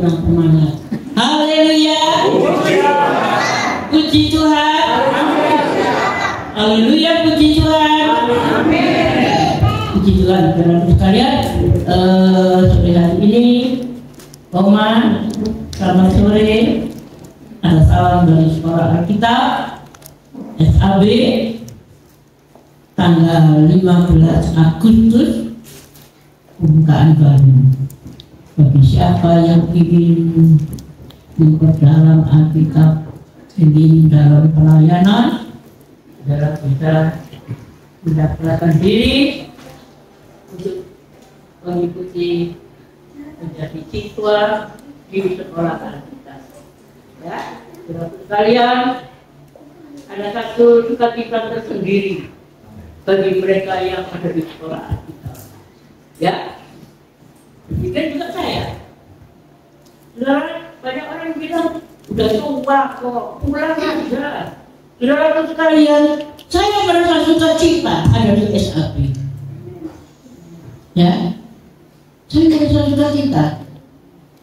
kurang semangat. Haleluya. Puji Tuhan. Haleluya, puji Tuhan. Puji Tuhan, saudara sekalian. Sore hari ini, Oma, selamat sore. Ada salam dari Sekolah Alkitab SAB tanggal 15 Agustus, pembukaan baru. Bagi siapa yang ingin memperdalam Alkitab, ingin dalam pelayanan, saudara bisa mendaftarkan diri untuk mengikuti menjadi siswa di Sekolah Alkitab. Ya, saudara sekalian, ada satu sukacita tersendiri bagi mereka yang ada di Sekolah Alkitab. Ya, demikian juga saya. Saudara, banyak orang bilang udah tua kok, pulang aja. Saudara sekalian, saya merasa sukacita ada di SAB. Ya, saya merasa sukacita.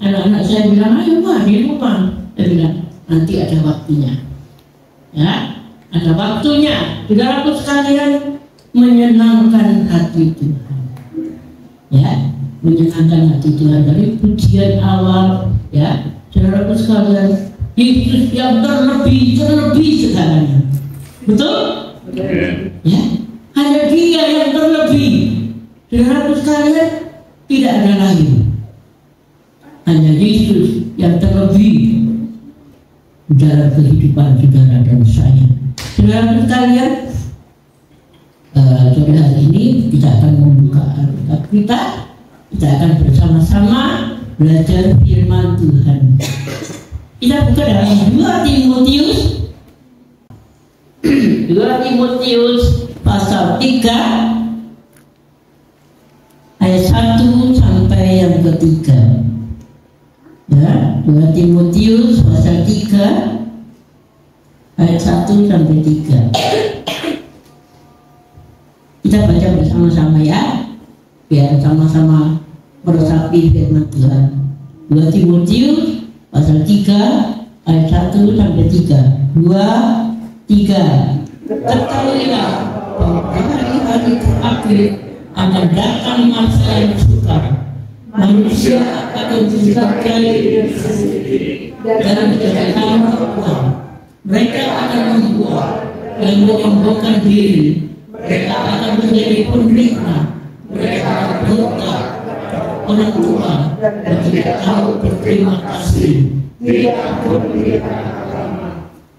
Anak-anak saya bilang, ayo mah di rumah. Saya bilang, nanti ada waktunya. Ya, ada waktunya. Saudaraku sekalian, menyenangkan hati Tuhan. Ya, menyenangkan hati Tuhan. Dari pujian awal, ya, saudaraku sekalian, Yesus yang terlebih segalanya. Betul? Ya, hanya Dia yang terlebih. Saudaraku sekalian, tidak ada lain. Hanya Yesus yang terlebih dalam kehidupan saudara dan saya. Saudara sekalian, sore hari ini kita akan membuka Alkitab kita akan bersama-sama belajar firman Tuhan. Kita buka dalam 2 Timotius pasal 3 ayat 1 sampai yang ketiga. Ya, 2 Timotius pasal 3 ayat 1 sampai 3. Kita baca bersama-sama ya, biar sama-sama meresapi firman Tuhan. 2 Timotius pasal 3 ayat 1 sampai 3. 2, 3. Ketahuilah bahwa hari-hari terakhir akan datang masa yang sukar. Manusia akan mencintai diri sendiri dan menjadikan uang. Mereka akan membuat dan menyombongkan diri. Mereka akan menjadi penikmat. Mereka akan berdoa orang tua dan tidak tahu berterima kasih. Tidak memuliakan agama,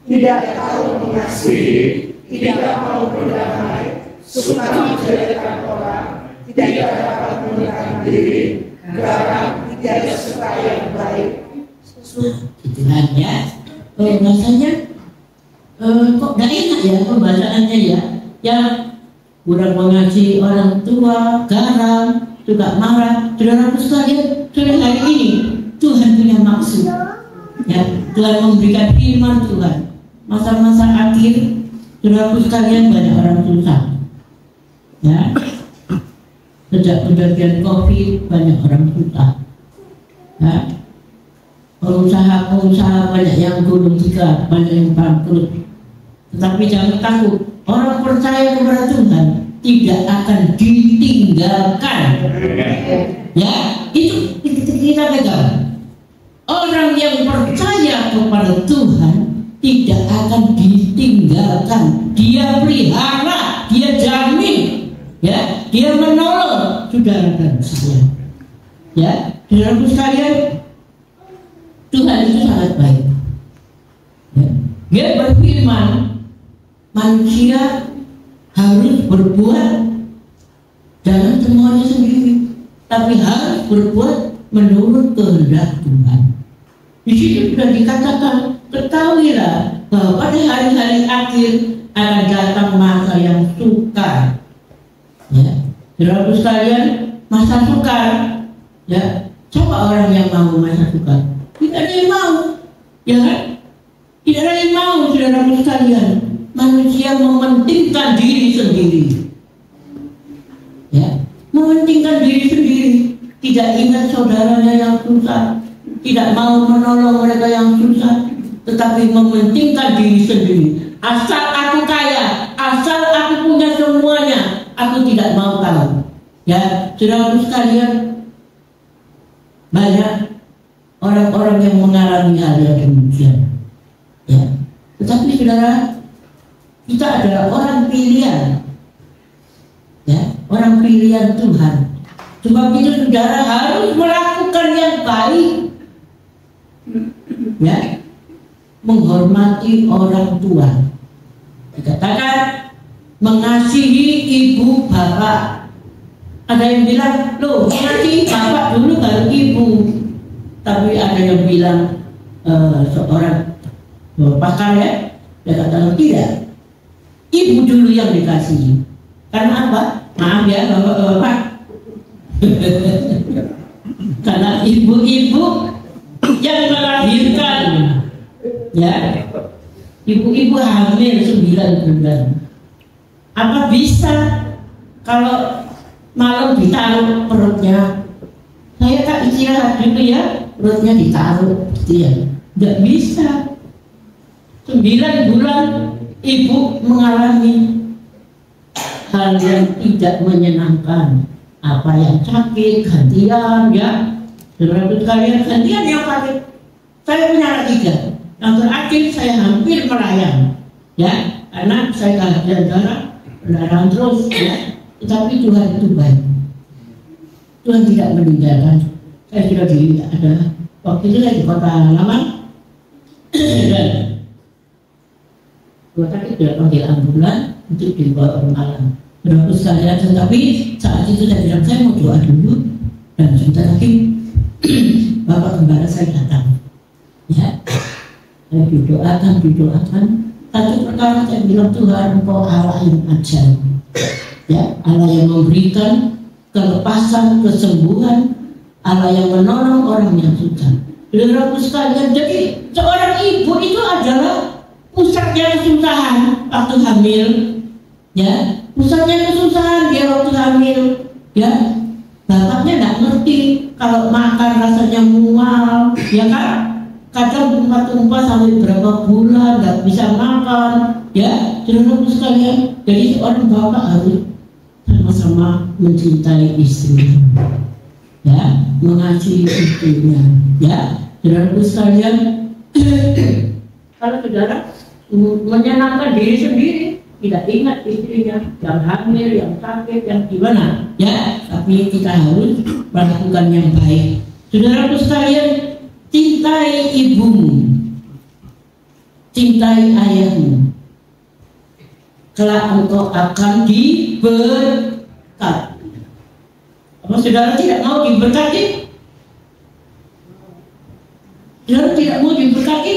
tidak tahu mengasihi, tidak mau berdamai, suka menjelekan orang, tidak dapat menahan diri, garang, tidak suka yang baik. Itulah ya. Rasanya kok gak enak ya pembacaannya ya. Yang kurang mengasihi orang tua, garam, juga marah. Saudara sekalian, sore hari ini Tuhan punya maksud. Ya, Tuhan memberikan firman Tuhan. Masa-masa akhir, saudara sekalian, banyak orang susah. Ya, sejak kejadian COVID banyak orang susah. Ya, pengusaha banyak yang gulung tikar, banyak yang bangkrut. Tetapi jangan takut, orang percaya kepada Tuhan tidak akan ditinggalkan. Ya, itu kita pegang. Orang yang percaya kepada Tuhan tidak akan ditinggalkan. Dia pelihara, dia jamin, ya, dia menolong saudara dan saya. Ya, saudara sekalian, Tuhan itu sangat baik. Ya, Dia berfirman, manusia harus berbuat jangan semuanya sendiri, tapi harus berbuat menurut kehendak Tuhan. Di situ sudah dikatakan, ketahuilah bahwa pada hari-hari akhir akan datang masa yang sukar. Ya, saudara sekalian, masa sukar. Ya, siapa orang yang mau masa sukar? Tidak ada yang mau, ya kan? Tidak ada yang mau, saudara sekalian. Manusia mementingkan diri sendiri. Ya, mementingkan diri sendiri. Tidak ingat saudaranya yang susah. tidak mau menolong mereka yang susah, tetapi mementingkan diri sendiri. Asal aku kaya, asal aku punya semuanya, aku tidak mau tahu. Ya, saudara sekalian, banyak orang-orang yang mengalami hal yang demikian. Ya, tetapi saudara, kita adalah orang pilihan. Ya, orang pilihan Tuhan. Sebab itu saudara harus melakukan yang baik. Ya, menghormati orang tua. Dikatakan mengasihi ibu bapak. Ada yang bilang, loh, mengasihi bapak dulu baru ibu. Tapi ada yang bilang seorang pakar ya, dia katakan tidak, ibu dulu yang dikasihi. Karena apa? Maaf ya bapak-bapak. Karena ibu-ibu yang melahirkan, ya, ibu-ibu hamil 9 bulan. Apa bisa kalau malam ditaruh perutnya? Saya tak istirahat dulu ya, perutnya ditaruh, gitu ya? Nggak bisa. 9 bulan ibu mengalami hal yang tidak menyenangkan, apa yang sakit, gantian, ya. Saudara sekalian, gantian yang sakit. Saya punya anak 3. Yang terakhir saya hampir melayang, ya, karena saya kehabisan darah, pendarahan terus, ya. Tetapi Tuhan itu baik. Tuhan tidak meninggalkan. Saya sudah ada waktu itu saya di kota Laman, dan dua kali sudah panggil ambulan untuk dibawa ke malam. Berapa sekalian, tetapi saat itu saya bilang saya mau doa dulu, dan sebentar lagi Bapak Gembala saya datang. Ya, saya didoakan. Satu perkara saya bilang, Tuhan, Engkau Allah yang ajaib. Ya, Allah yang memberikan kelepasan, kesembuhan, Allah yang menolong orang yang susah. Saudaraku sekalian, jadi seorang ibu itu adalah pusatnya kesusahan waktu hamil. Ya, pusatnya kesusahan dia waktu hamil. Ya, bapaknya nggak ngerti kalau makan rasanya mual, ya kan? Kadang tumpah-tumpah sampai berapa bulan nggak bisa makan. Ya, saudaraku sekalian, jadi seorang bapak harus sama-sama mencintai istrinya, ya, mengasihi istrinya, ya, saudaraku sekalian. Kalau saudara menyenangkan diri sendiri, tidak ingat istrinya yang hamil, yang sakit, yang gimana, ya, tapi kita harus melakukan yang baik. Saudaraku sekalian, cintai ibumu, cintai ayahmu, kelak engkau akan diberkati. Apa saudara tidak mau diberkati? Saudara tidak mau diberkati?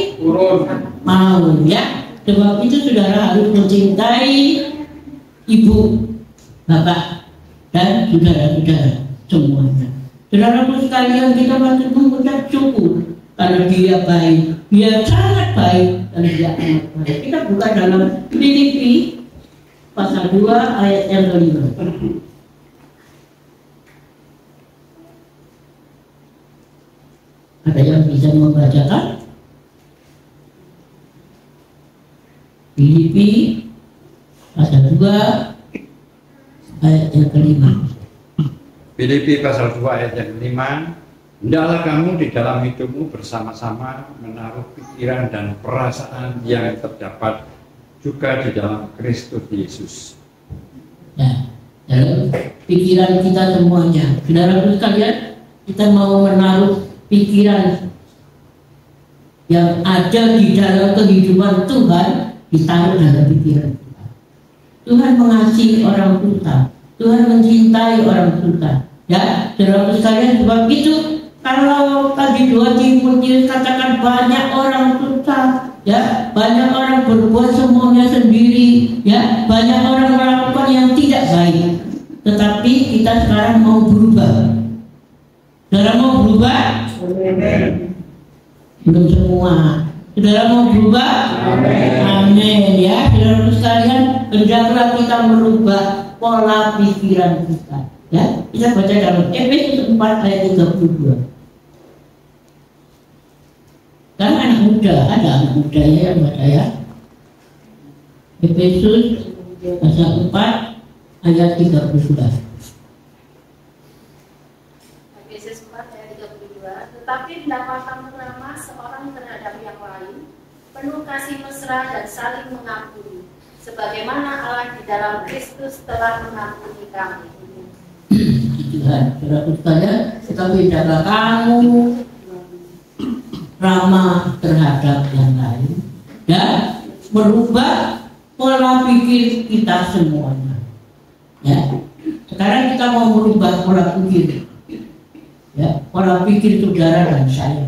Mau, ya. Sebab itu saudara harus mencintai ibu, bapak, dan saudara-saudara semuanya. Saudara sekalian, kita patut mengucap syukur karena dia baik, dia sangat baik, dan dia amat baik. Kita buka dalam Filipi pasal 2 ayat yang kelima. Ada yang bisa membacakan? Filipi pasal 2 ayat yang kelima. Filipi pasal 2 ayat yang kelima. Hendaklah kamu di dalam hidupmu bersama-sama menaruh pikiran dan perasaan yang terdapat juga di dalam Kristus Yesus. Ya, dalam pikiran kita semuanya, saudara sekalian, kita mau menaruh pikiran yang ada di dalam kehidupan Tuhan, ditaruh dalam pikiran kita. Tuhan mengasihi orang susah, Tuhan mencintai orang susah. Ya, saudara sekalian, sebab itu kalau tadi 2 Timotius katakan banyak orang susah, ya, banyak orang berbuat semuanya sendiri, ya, banyak orang melakukan yang tidak baik. Tetapi kita sekarang mau berubah. Saudara mau berubah? Amin. Belum semua. Saudara mau berubah? Amin. Ya, saudara sekalian, hendaklah kita merubah pola pikiran kita. Ya, kita baca dalam Efesus 4 ayat 32. Kan anak muda, ada anak muda ya yang baca ya. Efesus pasal 4 ayat 32. Efesus 4 ayat 32. Tetapi hendaklah kamu ramah seorang terhadap yang lain, penuh kasih mesra dan saling mengampuni, sebagaimana Allah di dalam Kristus telah mengampuni kami. Tuhan, saudara sekalian, tetapi hendaklah kamu ramah terhadap yang lain dan merubah pola pikir kita semuanya. Ya, sekarang kita mau merubah pola pikir. Ya, pola pikir saudara dan saya.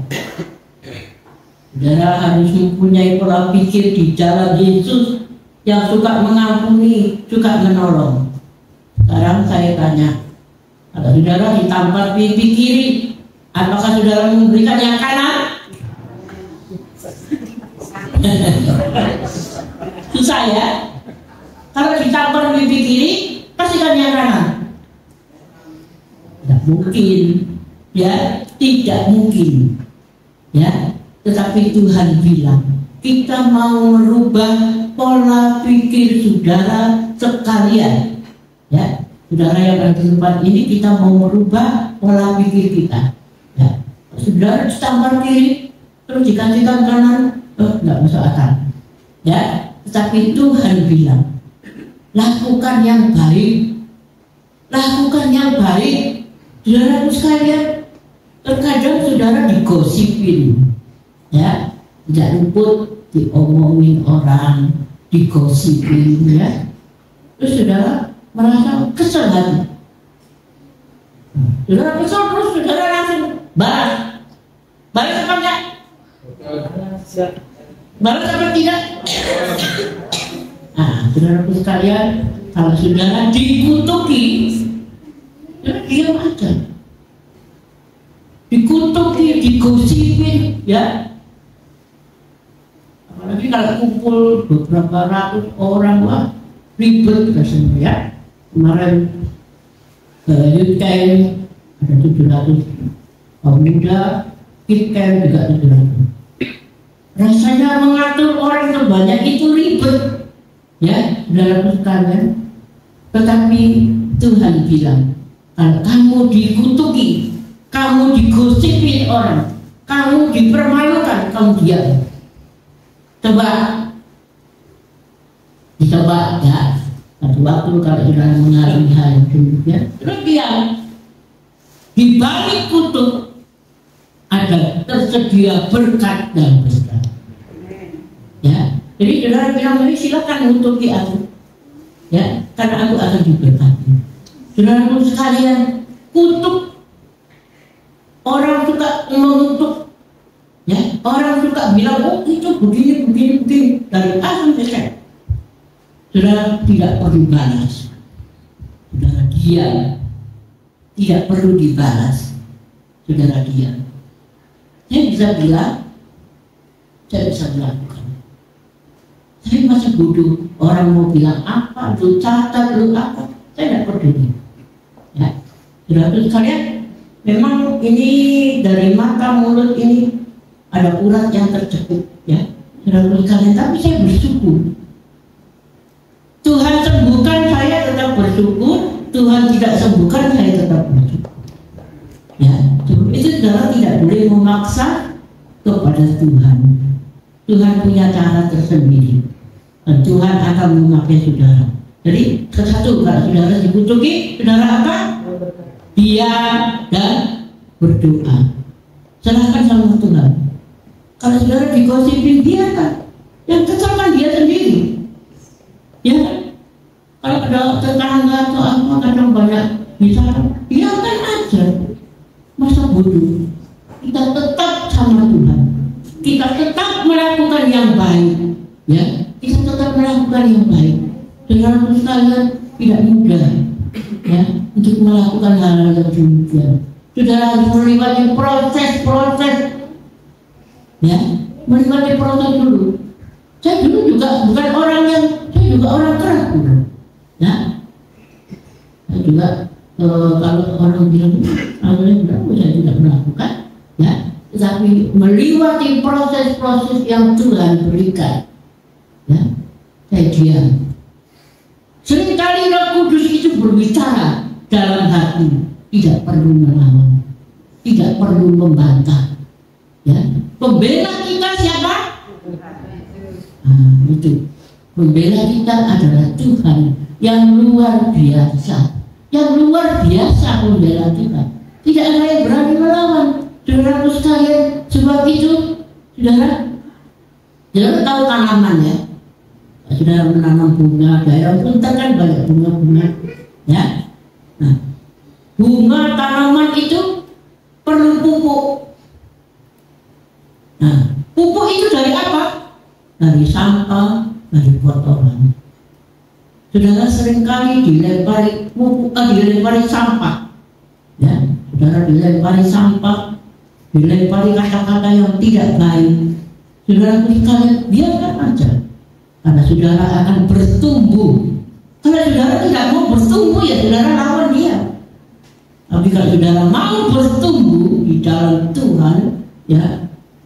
Saudara harus mempunyai pola pikir di jalan Yesus yang suka mengampuni, suka menolong. Sekarang saya tanya, kalau saudara ditampar pipi kiri, apakah saudara memberikan yang kanan? Susah ya. Kalau ditampar pipi kiri, pastikan yang kanan. Tidak mungkin, ya, tidak mungkin, ya. Tetapi Tuhan bilang, kita mau merubah pola pikir saudara sekalian, ya. Saudara yang ada di tempat ini, kita mau merubah pola pikir kita. Ya. Saudara ditampar kiri, terus dikasihkan kanan, nggak masuk akal. Ya, tetapi Tuhan bilang, lakukan yang baik, lakukan yang baik. Saudara sekalian, terkadang saudara digosipin, ya, tidak luput diomongin orang, digosipin, ya. Terus saudara merasa kesel hati. Saudara kesel terus saudara langsung balas. Balas apa enggak? Balas apa tidak? Nah, saudara sekalian, kalau saudara dikutuki, saudara diam aja. Dikutuki, digosipin, ya. Apalagi kalau kumpul beberapa ratus orang, wah, ribet rasanya, ya. Kemarin youth camp ada 700 pemuda, kids camp juga 700. Rasanya mengatur orang sebanyak itu ribet, ya, saudara sekalian. Tetapi Tuhan bilang, kalau kamu dikutuki, kamu digosipin orang, kamu dipermalukan, kamu diam. Coba dicoba, ya. Satu waktu kalau saudara mengalami hal itu, ya, terus diam. Di balik kutuk ada tersedia berkat dan berkat. Ya, jadi saudara bilang, silakan kutuki aku, ya, karena aku akan diberkati. Saudara sekalian, kutuk, orang suka mengutuk, ya, orang suka bilang, oh itu begini, dari A sampai Z. Saudara tidak perlu balas. Saudara diam. Tidak perlu dibalas. Saudara diam. Saya bisa bilang, saya bisa melakukan. Saya masih bodoh. Orang mau bilang apa, lu catat, lu apa, saya tidak peduli. Ya, saudara sekalian, memang ini dari mata mulut ini ada urat yang terjepit, ya, saudara sekalian. Tapi saya bersyukur. Tuhan sembuhkan, saya tetap bersyukur. Tuhan tidak sembuhkan, saya tetap bersyukur. Ya, itu saudara tidak boleh memaksa kepada Tuhan. Tuhan punya cara tersendiri. Dan Tuhan akan memakai saudara. Jadi, satu, kalau saudara dibutuhkan, saudara apa? Diam dan berdoa. Serahkan sama Tuhan. Kalau saudara digosipin, biarkan. Yang kesal kan dia sendiri. Ya kan? Kalau ada tetangga atau apa kadang banyak bicara, biarkan aja. Masa bodoh? Kita tetap sama Tuhan. Kita tetap melakukan yang baik. Ya, kita tetap melakukan yang baik. Saudara sekalian, tidak mudah, ya, untuk melakukan hal-hal yang demikian. Saudara harus melewati proses, ya, melewati proses dulu. Saya dulu juga bukan orang yang, saya juga orang keras dulu. Ya, saya juga kalau orang bilang, saya tidak melakukan, ya, tetapi melewati proses-proses yang Tuhan berikan. Ya, saya diam. Seringkali Roh Kudus itu berbicara dalam hati, tidak perlu melawan, tidak perlu membantah. Ya, pembela kita siapa? Nah, itu pembela kita adalah Tuhan yang luar biasa, yang luar biasa pembela kita. Tidak ada yang berani melawan. Saudara sekalian, sebab itu, saudara tahu tanaman ya. Saudara menanam bunga, daerah Punten kan banyak bunga-bunga, ya. Nah, bunga tanaman itu perlu pupuk. Nah, pupuk itu dari apa? Dari sampah, dari kotoran. Saudara seringkali dilempari pupuk, dilempari sampah, ya. Saudara dilempari sampah, dilempari kata-kata yang tidak baik. Saudara sekalian, biarkan aja, karena saudara akan bertumbuh. Kalau saudara tidak mau bertumbuh, ya saudara lawan dia. Tapi kalau saudara mau bertumbuh di dalam Tuhan, ya,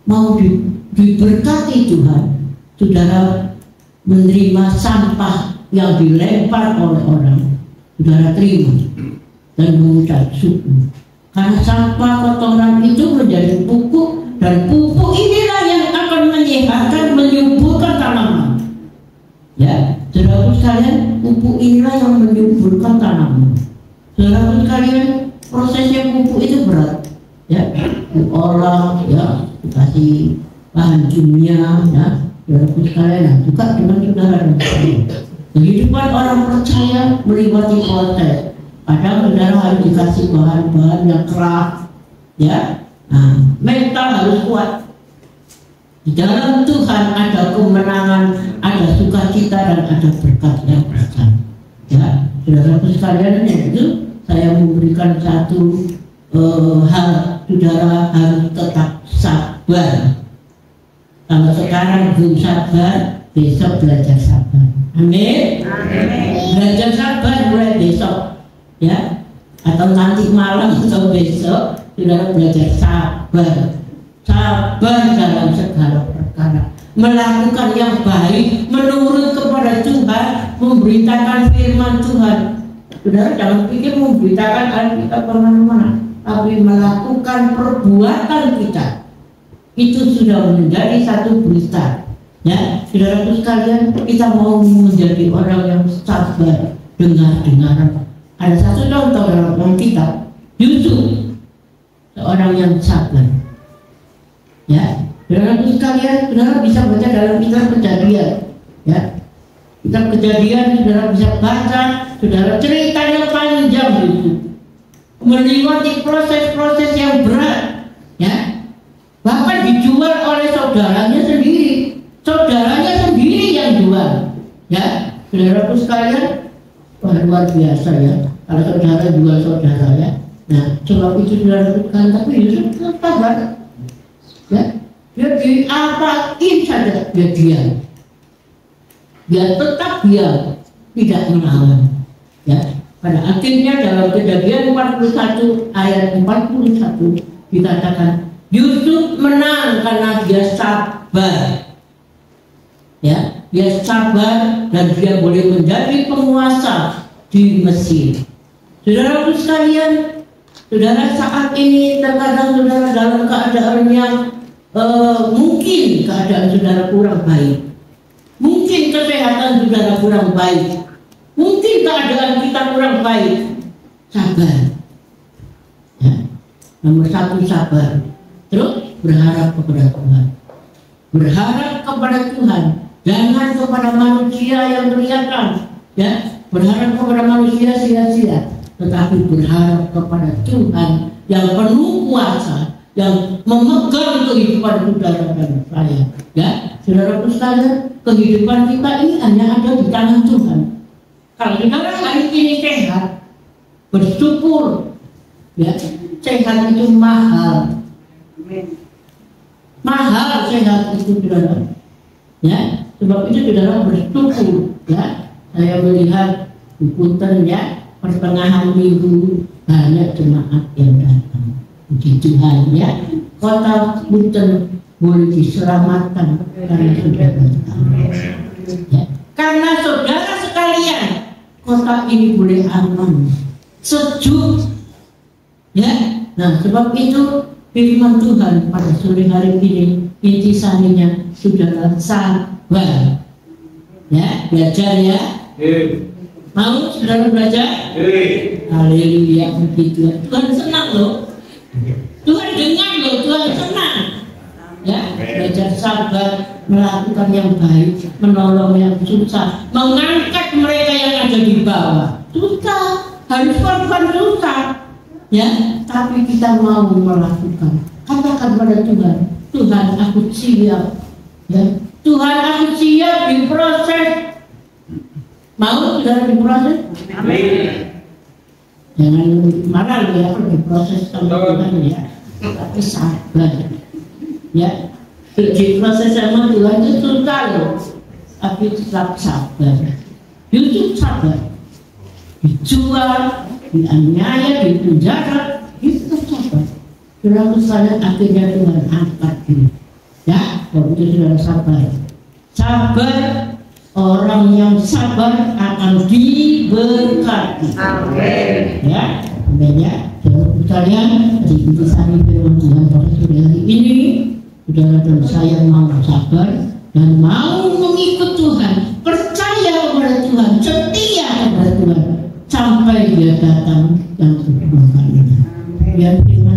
mau diberkati Tuhan, saudara menerima sampah yang dilempar oleh orang, saudara terima dan mengucap syukur. Karena sampah kotoran itu menjadi pupuk, dan pupuk inilah yang akan menyehatkan, menyuburkan tanaman. Ya, saudara sekalian, pupuk inilah yang menyuburkan tanaman. Saudara sekalian, prosesnya pupuk itu berat. Ya, diolah, ya, dikasih bahan kimia, ya, saudara sekalian, juga dengan saudara dan saudara. Kehidupan orang percaya melewati proses. Kadang saudara harus dikasih bahan-bahan yang keras, ya. Nah, mental harus kuat. Di dalam Tuhan ada kemenangan, ada sukacita, dan ada berkat yang besar. Ya, saudara sekalian, itu saya memberikan satu hal, saudara harus tetap sabar. Kalau sekarang belum sabar, besok belajar sabar. Amin. Belajar sabar mulai besok. Ya, atau nanti malam atau besok saudara belajar sabar, sabar dalam segala perkara, melakukan yang baik, menurut kepada Tuhan, memberitakan firman Tuhan. Saudara jangan pikir memberitakan Alkitab kemana-mana, tapi melakukan perbuatan kita itu sudah menjadi satu berita. Ya, saudara sekalian, kita mau menjadi orang yang sabar, dengar-dengaran. Ada satu contoh dalam Alkitab, Yusuf, seorang yang sabar. Ya, saudara sekalian, saudara bisa baca dalam kitab Kejadian. Ya, kitab Kejadian saudara bisa baca, saudara ceritanya panjang itu, melewati proses-proses yang berat. Ya, bahkan dijual oleh saudaranya sendiri yang jual. Ya, saudara sekalian, luar biasa ya. Kalau saudara jual saudara, ya. Nah, sebab itu saudara lakukan, tapi Yusuf tetap sabar. Ya, dia diapain saja, dia diam. Dia tetap diam, tidak melawan. Ya, pada akhirnya dalam Kejadian 41 ayat 41 dikatakan Yusuf menang karena dia sabar. Ya, dia sabar dan dia boleh menjadi penguasa di Mesir. Saudara sekalian, saudara saat ini terkadang saudara dalam keadaan yang mungkin keadaan saudara kurang baik, mungkin kesehatan saudara kurang baik, mungkin keadaan kita kurang baik. Sabar. Ya. Nomor satu sabar. Terus berharap kepada Tuhan. Berharap kepada Tuhan, jangan kepada manusia yang kelihatan. Ya, berharap kepada manusia sia-sia, tetapi berharap kepada Tuhan yang penuh kuasa, yang memegang kehidupan saudara dan saya. Ya, saudara sekalian, kehidupan kita ini hanya ada di tangan Tuhan. Kalau saudara hari ini sehat, bersyukur. Ya, sehat itu mahal. Mahal sehat itu, saudara. Ya, sebab itu saudara bersyukur. Ya, saya melihat di Punten, ya, pertengahan minggu banyak jemaat yang datang. Puji Tuhan ya, kota Punten boleh diselamatkan karena saudara. Ya. Karena saudara sekalian, kota ini boleh aman, sejuk. Ya, nah sebab itu firman Tuhan pada sore hari ini intisarinya saudara sabar. Ya, belajar ya. Mau saudara belajar? Haleluya, begitu. Tuhan senang loh. Tuhan dengar loh, Tuhan senang. Ya, belajar sabar, melakukan yang baik, menolong yang susah, mengangkat mereka yang ada di bawah. Susah, harus korban susah. Ya, tapi kita mau melakukan. Katakan pada Tuhan, Tuhan aku siap. Ya, Tuhan aku siap diproses. Mau saudara diproses? Amin. Jangan marah ya kalau diproses sama Tuhan ya, tapi sabar. Ya, diproses sama Tuhan itu susah loh, tapi tetap sabar. Yusuf sabar, dijual, dianiaya, dipenjara, itu sabar. Sudah saya akhirnya Tuhan angkat dia. Ya, kalau itu sudah sabar. Sabar, orang yang sabar akan diberkati. Amin. Ya, amin ya. Saudara sekalian, di intisari firman Tuhan pada sore hari ini, saudara dan saya mau sabar dan mau mengikut Tuhan, percaya kepada Tuhan, setia kepada Tuhan sampai Dia datang yang kedua kalinya. Biar firman